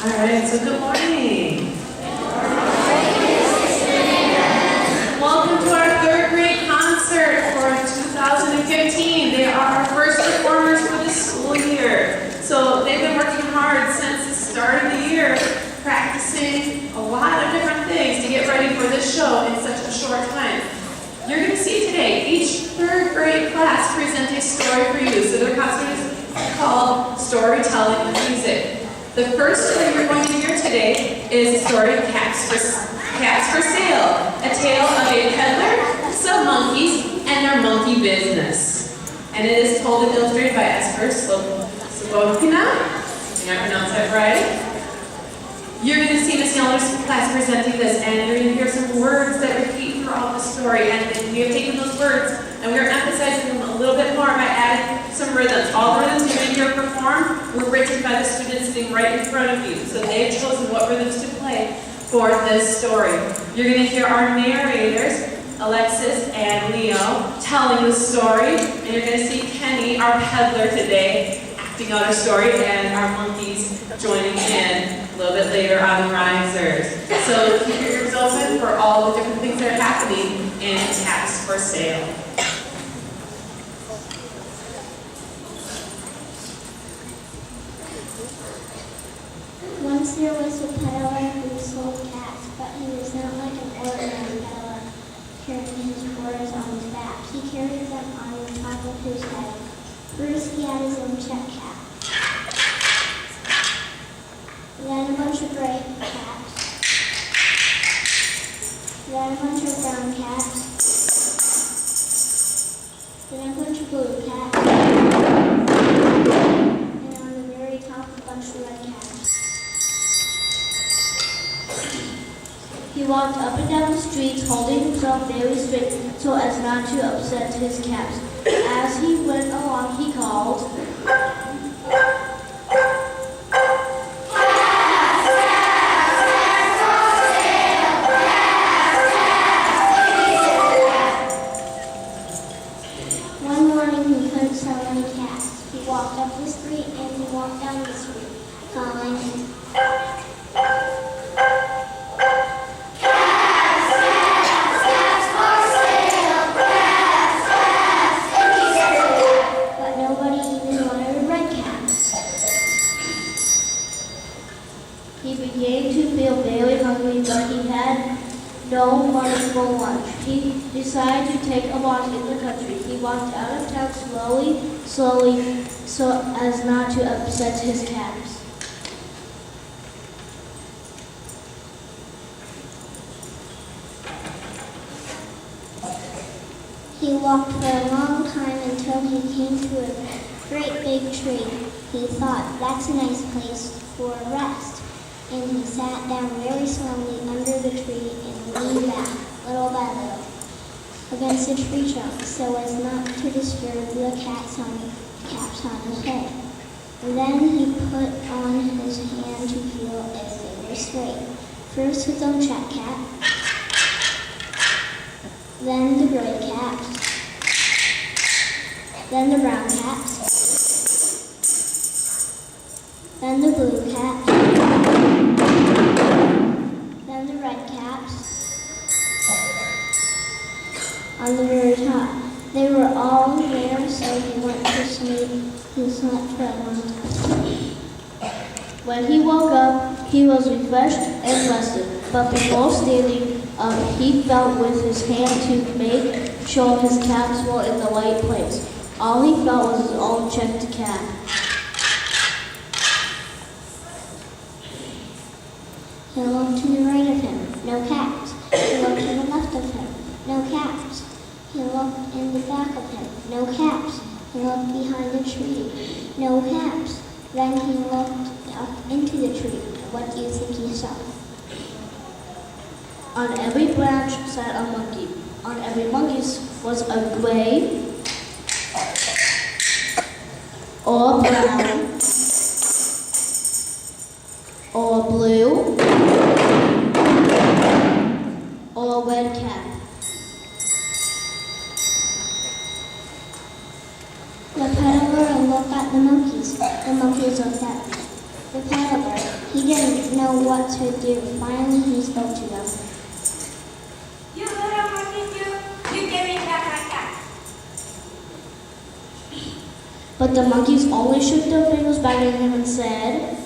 All right, so good morning. Welcome to our third grade concert for 2015. They are our first performers for the school year. So they've been working hard since the start of the year, practicing a lot of different things to get ready for this show in such a short time. You're going to see today, each third grade class present a story for you. So their concert is called Storytelling with Music. The first story you're going to hear today is the story of Cats for Sale, a tale of a peddler, some monkeys, and their monkey business. And it is told and illustrated by Esper Slobodkina. I think I pronounced that right. You're going to see Miss Yeller's class presenting this, and you're going to hear some words that repeat throughout the story. And we have taken those words, and we are emphasizing them a little bit more by adding some rhythms. All the rhythms you're going to hear performed were written by the students sitting right in front of you. So they've chosen what rhythms to play for this story. You're going to hear our narrators, Alexis and Leo, telling the story. And you're going to see Kenny, our peddler today, acting out a story, and our monkeys joining in a little bit later on the risers. So keep your ears open for all the different things that are happening in Cats for Sale. Once there was a peddler who sold cats, but he was not like an ordinary peddler, carrying his wares on his back. He carried them on the top of his head. First he had his own check cat, then a bunch of gray cats, then a bunch of brown cats, then a bunch of blue cats, and on the very top a bunch of red cats. He walked up and down the streets, holding himself very straight so as not to upset his caps. As he went along, he called, One morning he couldn't sell any cats. He walked up the street and he walked down the street, calling, He began to feel very hungry, but he had no money for lunch. He decided to take a walk in the country. He walked out of town slowly, so as not to upset his cats. He walked for a long time until he came to a great big tree. He thought, that's a nice place for a rest. And he sat down very slowly under the tree and leaned back, little by little, against the tree trunk so as not to disturb the caps on his head. And then he put on his hand to feel if they were straight. First his own check cap, then the gray caps, then the brown caps, then the blue caps, then the red caps on the very top. They were all there, so he went to sleep. He slept for a long time. When he woke up, he was refreshed and rested, but before standing up, he felt with his hand to make sure his caps were in the right place. All he felt was his own checked cap. He looked to the right of him, no caps. He looked to the left of him, no caps. He looked in the back of him, no caps. He looked behind the tree, no caps. Then he looked up into the tree. What do you think he saw? On every branch sat a monkey. On every monkey was a gray or brown or blue or red cap. The peddler looked at the monkeys. The monkeys looked at the peddler. He didn't know what to do. Finally, he spoke to them. You little monkey, you give me back my cat. But the monkeys only shook their fingers back at him and said,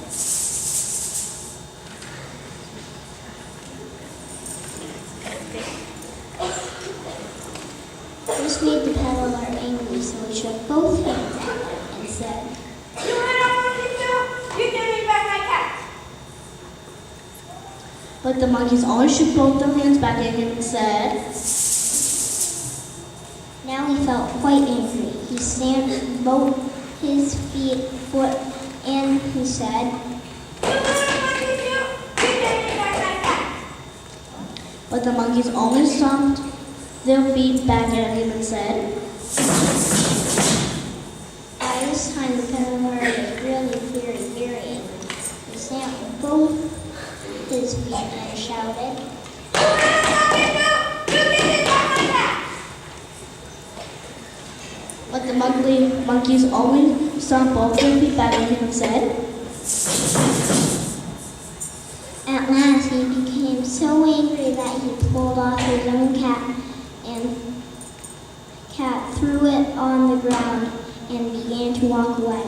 This made the peddler angry, so he shook both hands at them and said, You little monkey, you give me back my cat. but the monkeys only shook both their hands back at him and said, Now he felt quite angry. He stamped both his foot and he said, You little monkey, you give me back my cat. but the monkeys only stomped their feet back at him and said, By this time the peddler was really very angry. He stamped both his feet and shouted, You little monkey, you give me back my cat. but the monkeys only stomped both their feet back at him and said, At last he became so angry that he pulled off his own cap and threw it on the ground and began to walk away.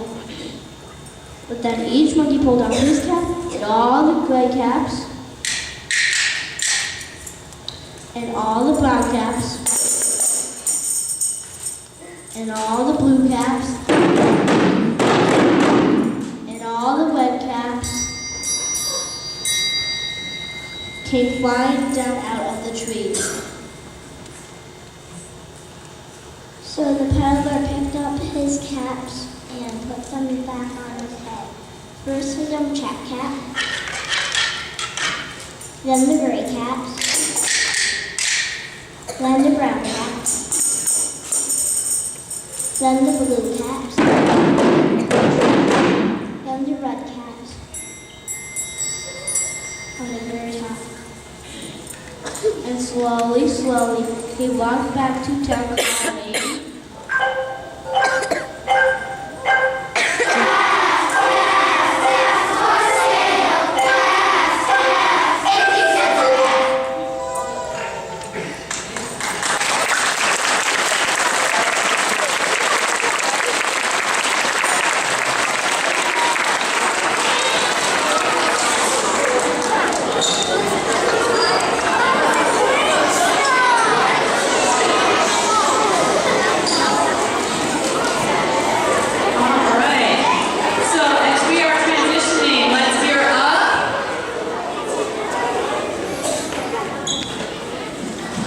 But then each monkey pulled down his cap, and all the gray caps, and all the brown caps, and all the blue caps, and all the red caps came flying down out of the trees. So the peddler picked up his caps and put them back on his head. First his own check cap, then the gray caps, then the brown caps, then the blue caps, then the red caps on the very top. And slowly, he walked back to town crying.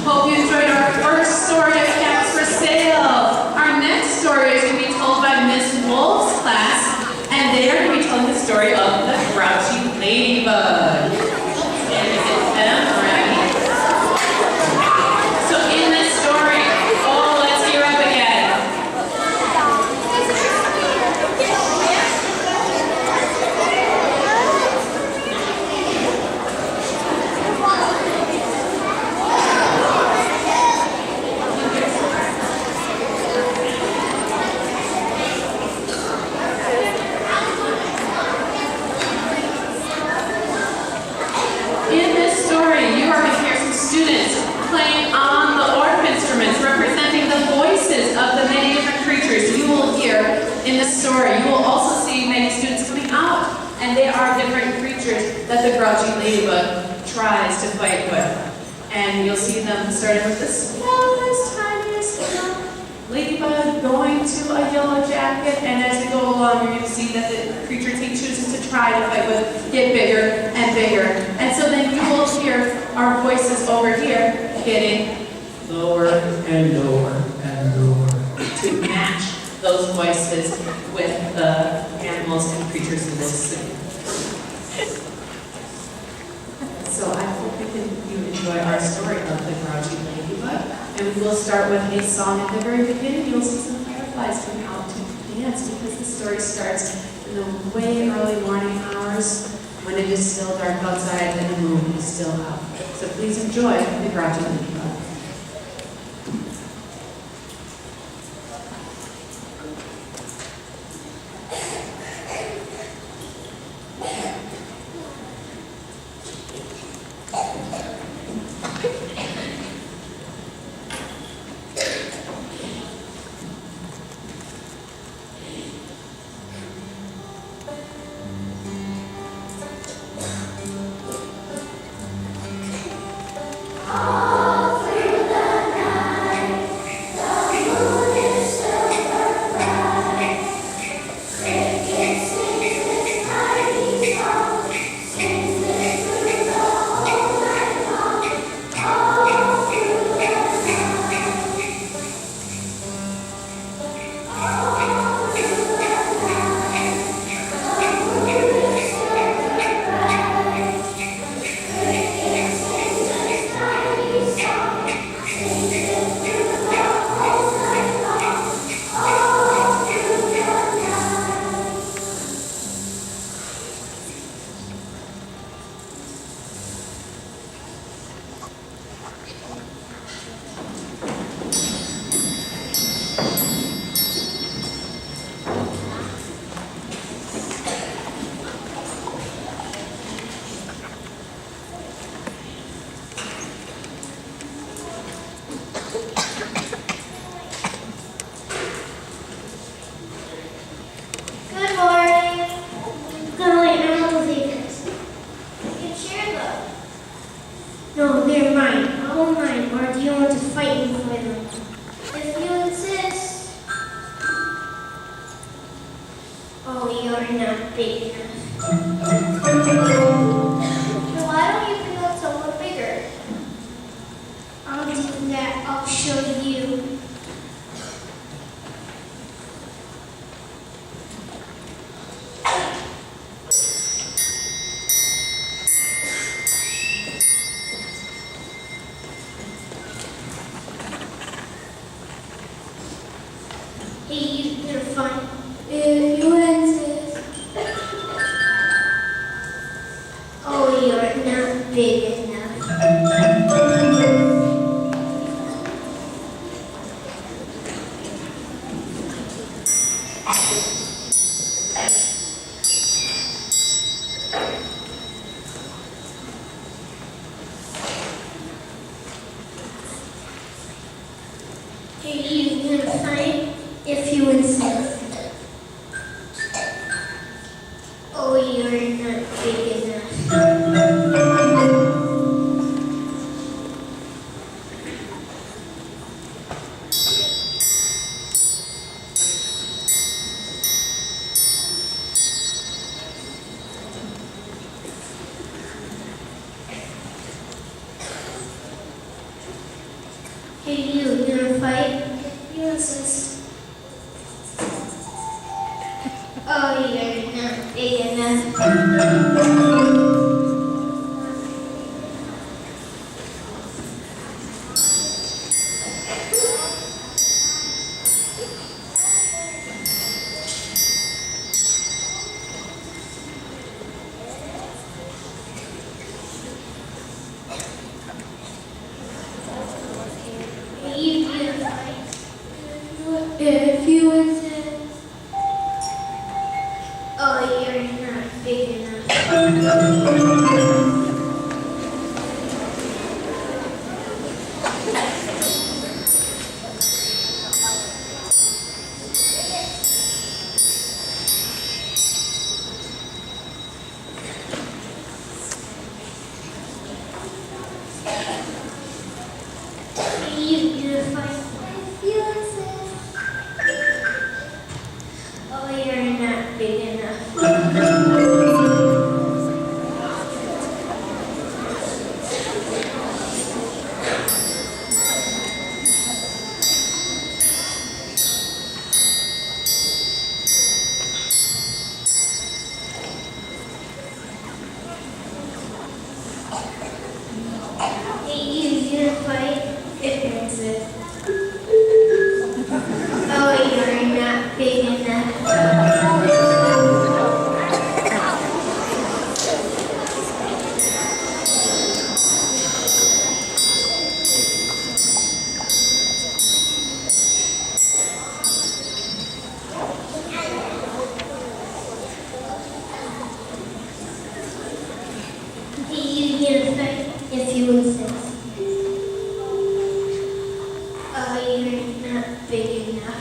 Hope you enjoyed our first story of Cats for Sale. Our next story is going to be told by Miss Wolf's class, and they are going to be telling the story of the grouchy ladybug. And is it them ready? So in this story, let's hear up again. In this story, you are going to hear some students playing on the organ instruments, representing the voices of the many different creatures you will hear in the story. You will also see many students coming out, and they are different creatures that the grouchy ladybug tries to fight with. And you'll see them starting with the smallest, tiniest ladybug going to a yellow jacket, and as we go along, you're going to see that the creatures he chooses to try to fight with get bigger and bigger. And so then you will hear our voices over here getting lower and lower and lower to match those voices with the animals and creatures in this scene. So I hope you enjoy our story of the grouchy ladybug. And we will start with a song at the very beginning. You'll see some fireflies coming out to dance because the story starts in the way early morning hours when it is still dark outside and the moon is still out. So please enjoy the grouchy ladybug. show you. Hey, you're fine. If you insist. Oh, you're not big enough. Hey, you're fine. If you insist. Oh, you're not big enough. Hey, you're fine. If you insist. Oh, you're not big enough. You're fine. If you insist. Oh, you're not big enough. You're fine. If you insist. Oh, you're not big enough. Hey, you're fine. If you insist. Oh, you're not big enough. You're fine. If you insist. Oh, you're not big enough.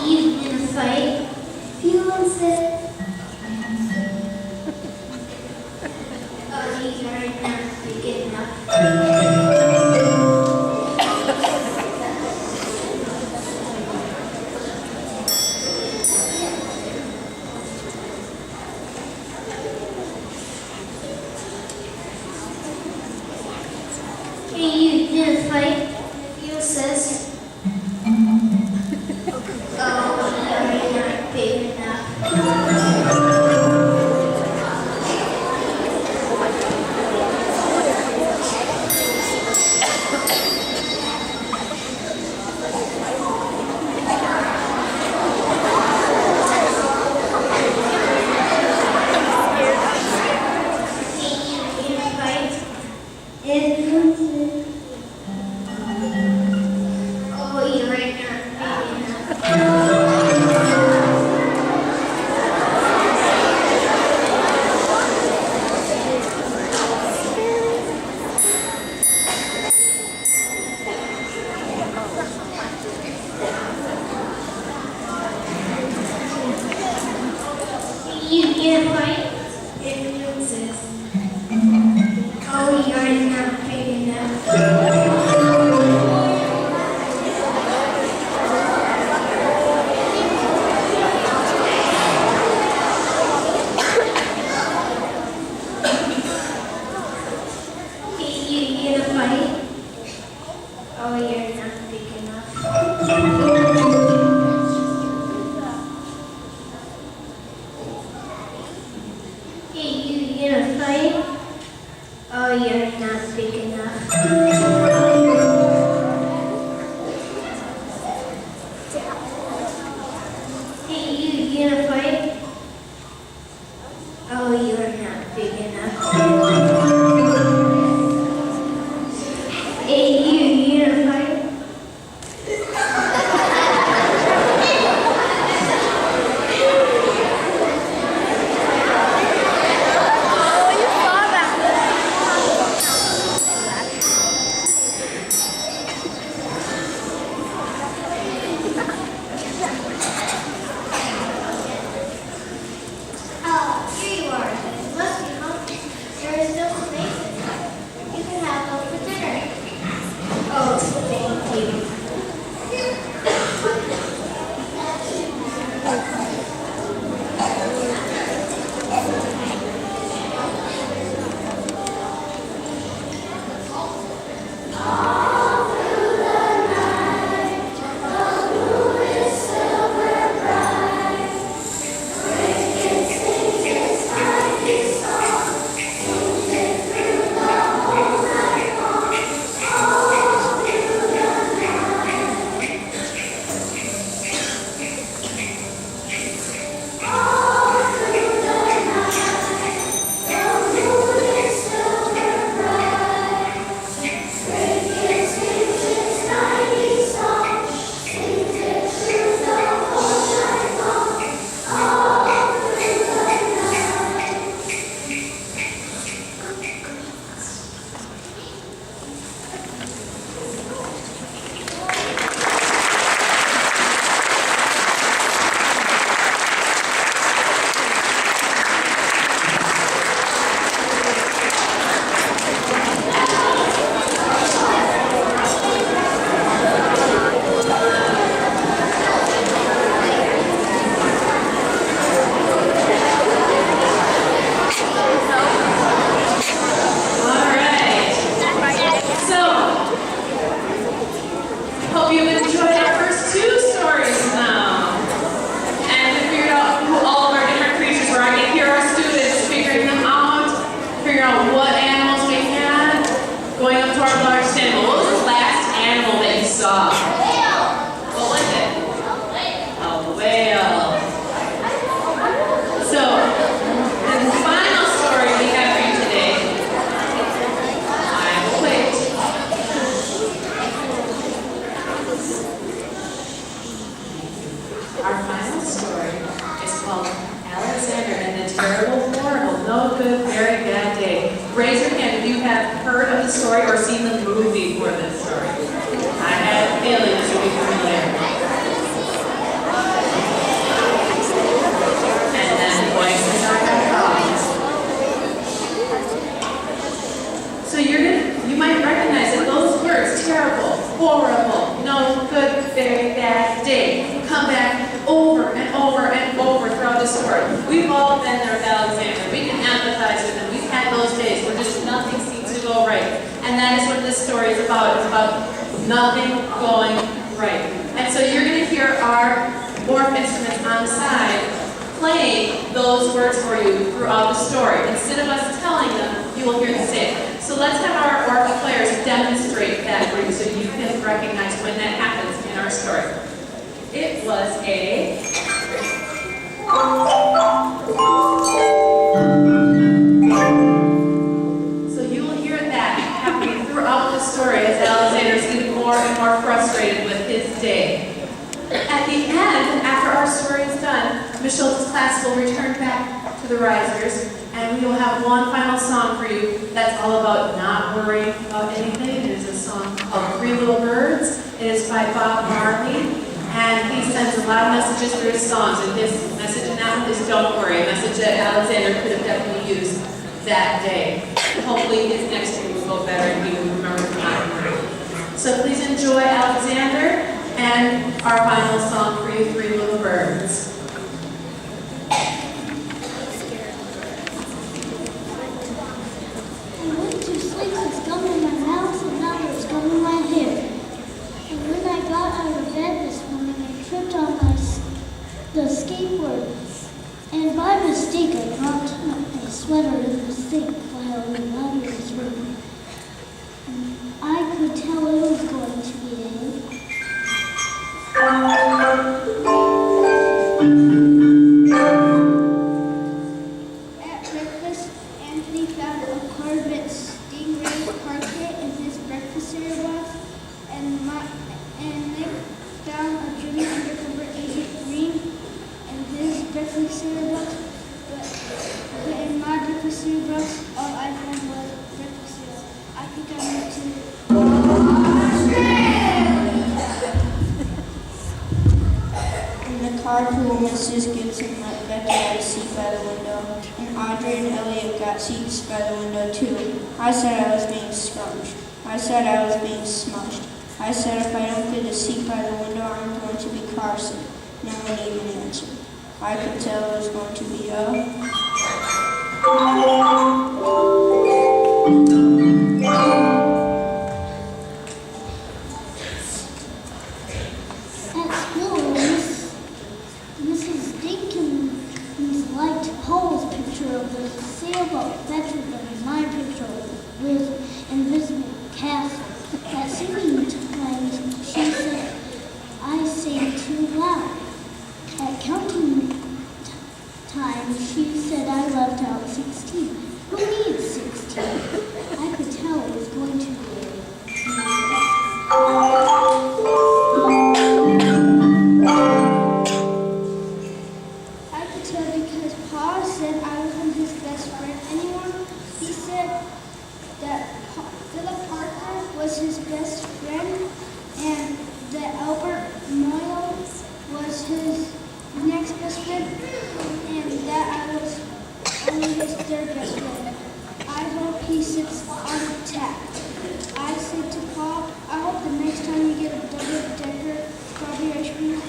You're fine. If you insist. Oh, you're not big enough. You're fine. If you insist. Oh, you're not big enough. You're fine. If you insist. Oh, you're not big enough. You're fine. If you insist. Oh, you're not big enough. Hey, you gonna fight? Oh, you're not big enough. Hey, you gonna fight? Oh, you're not big enough. Hey, you gonna fight? Oh, here you are. You must be hungry. There is no space in here. You can have one for dinner. Oh, thank you. All right. So, hope you've enjoyed our first two stories now. And we figured out who all of our different creatures were. I can hear our students figuring them out, figuring out what animals we had, going up to our large animal. What was the last animal that you saw? What was it? A whale. So, the final story we have for you today, I will wait. Our final story is called Alexander and the Terrible, Horrible, No Good, Very Bad Day. Raise your hand if you have heard of the story or seen the movie for this story. I had a feeling this would be familiar. And then voices are gone. So you might recognize that those words, terrible, horrible, no good, very bad day, come back over and over and over throughout the story. We've all been there with Alexander. We can empathize with him. We've had those days where just nothing seems to go right. And that is what this story is about. It's about nothing going right. And so you're going to hear our warp instruments on the side playing those words for you throughout the story. Instead of us telling them, you will hear the same. So let's have our organ players demonstrate that for you so you can recognize when that happens in our story. It was a... So you will hear that happening throughout the story as Alexander is getting more and more frustrated with his day. At the end, after our story is done, Michelle's class will return back to the risers, and we will have one final song for you that's all about not worrying about anything. It is a song called Three Little Birds. It is by Bob Marley, and he sends a lot of messages through his songs, and his message in that one is don't worry, a message that Alexander could have definitely used that day. Hopefully his next year will go better and he will remember to not worry. So please enjoy Alexander and our final song for you, Three Little Birds. I went to sleep with gum in my mouth and now there's gum in my hair. And when I got out of bed, door. And by mistake, I dropped my sweater in the sink while the water was running. I could tell it was going to be At breakfast, Anthony found a Corvette Stingray park kit in his breakfast cereal box, and Nick found a Junior Undercover Agent Green in his breakfast cereal box. But in my breakfast cereal box, all I found was breakfast cereal. I think I went to In the carpool, Mrs. Gibson let Becky have a seat by the window, and Audrey and Elliot got seats by the window too. I said I was being scrunched. I said I was being smushed. I said if I don't get a seat by the window, I'm going to be car sick. No one even answered. I could tell it was going to be At school, Mrs. Dinkins liked Paul's picture of the sailboat better than my picture of the invisible castle. At singing time, she said I sang too loud. At counting time, she said I left out 16. Who needs 16? I could tell it was going to be I could tell because Pa said I wasn't his best friend anymore. He said that Philip Parker was his best friend and that Albert Moyle was his next best friend and that I was only his third best friend. I hope he sits on the tap. I said to Pa, I hope the next time you get a double-decker strawberry ice cream,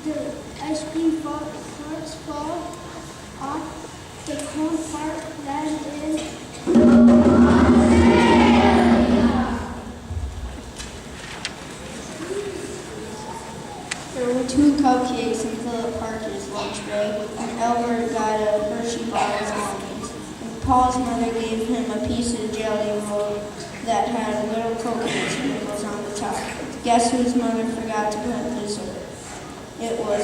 the ice cream parts fall off the cone part land in. There were 2 cupcakes in Philip Parker's lunch bag, and Albert got a Hershey bar as almonds. And Paul's mother gave him a piece of jelly roll that had little coconut sprinkles on the top. Guess whose mother forgot to put dessert? It was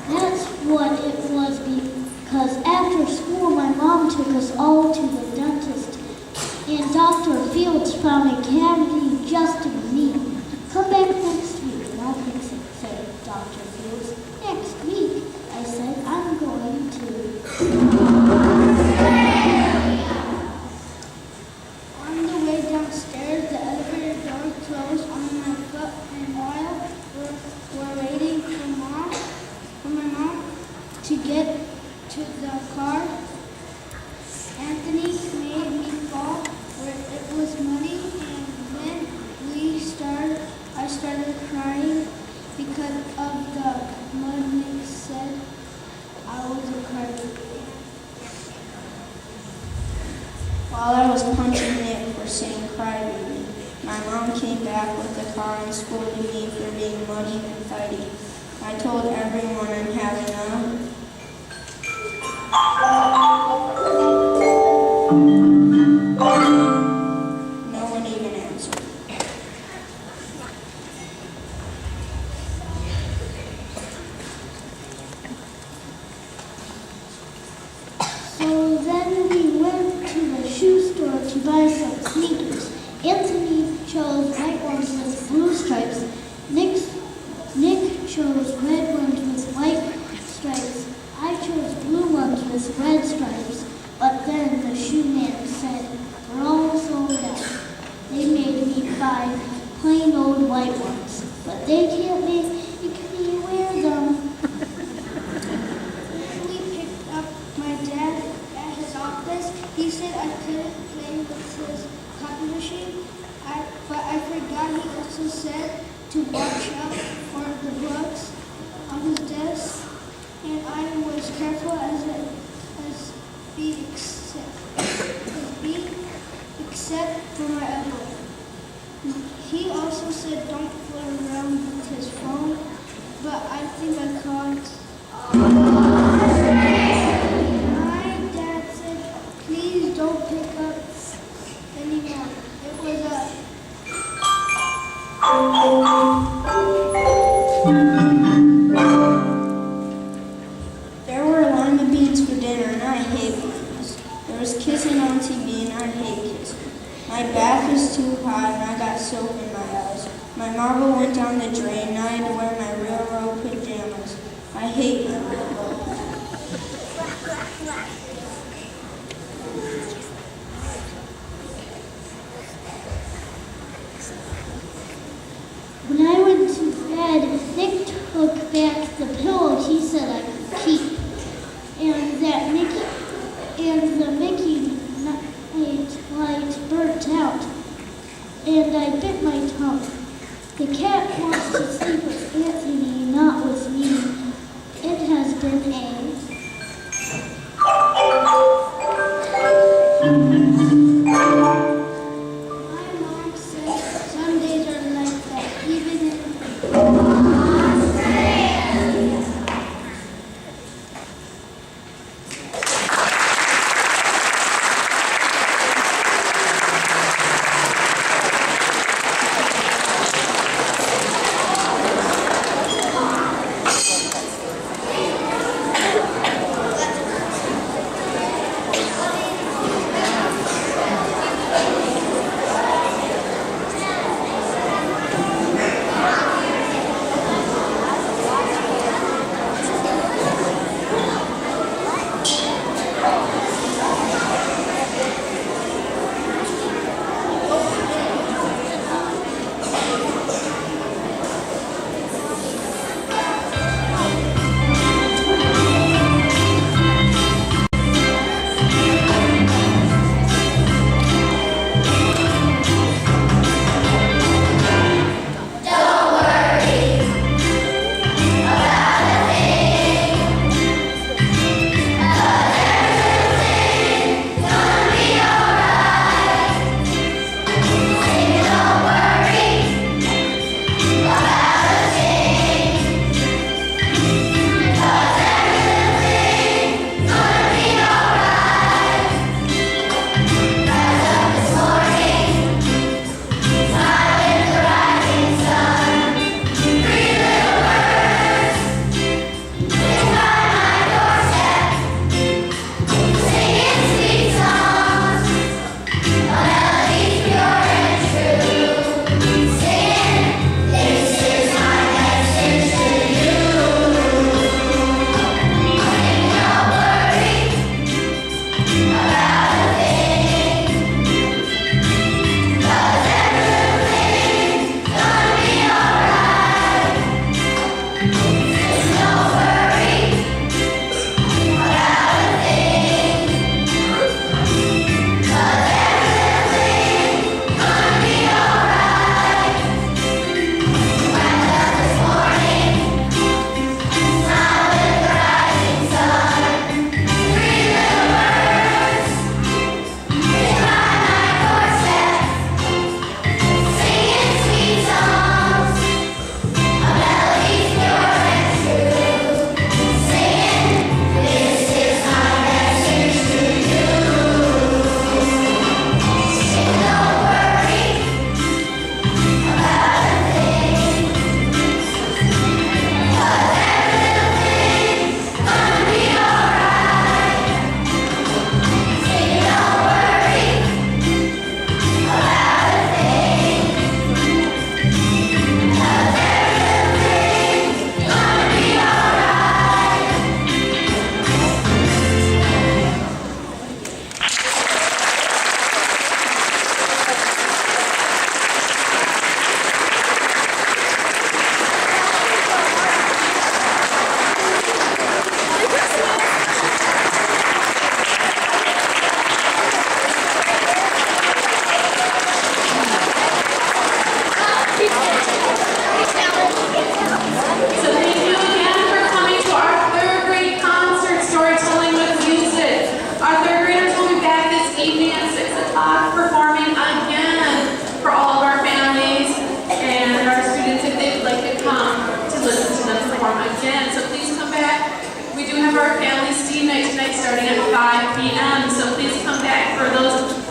That's what it was because after school my mom took us all to the dentist and Dr. Fields found a cavity just in me. Come back next week and I'll fix it, said Dr. Fields. Next week, I said, I'm going to. On the way downstairs, the elevator door closed on my foot and while we're waiting for my mom to get to the car, Anthony made me fall where it was muddy, and when I started crying because of the mud. Nick said I was a crybaby. While I was punching Nick for saying crybaby, my mom came back with the car and scolded me for being muddy and fighty. I told everyone I'm having No one even answered. So then we went to the shoe store to buy some sneakers. Anthony chose white ones with blue stripes. Nick chose red ones with white stripes. I chose blue ones with red stripes. But then the shoe man said, we're all sold out. They made me buy plain old white ones. But they can't make me wear them. We picked up my dad at his office. He said I couldn't play with his copy machine. But I forgot he also said to watch out for the books on his desk. And I was careful as except for my elbow. He also said don't fool around with his phone, but I think I caught. My dad said, please don't pick up anymore. It was There were lima beans for dinner, and I hate limas. There was kissing on TV, and I hate kissing. My bath was too hot, and I got soap in my eyes. My marble went down the drain, and I had to wear my railroad pajamas. I hate my railroad. When I went to bed, Nick took back the pillow he said I could keep, and the Mickey night light burnt out, and I bit my tongue. The cat wants to sleep with Anthony, not with me. It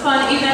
fun event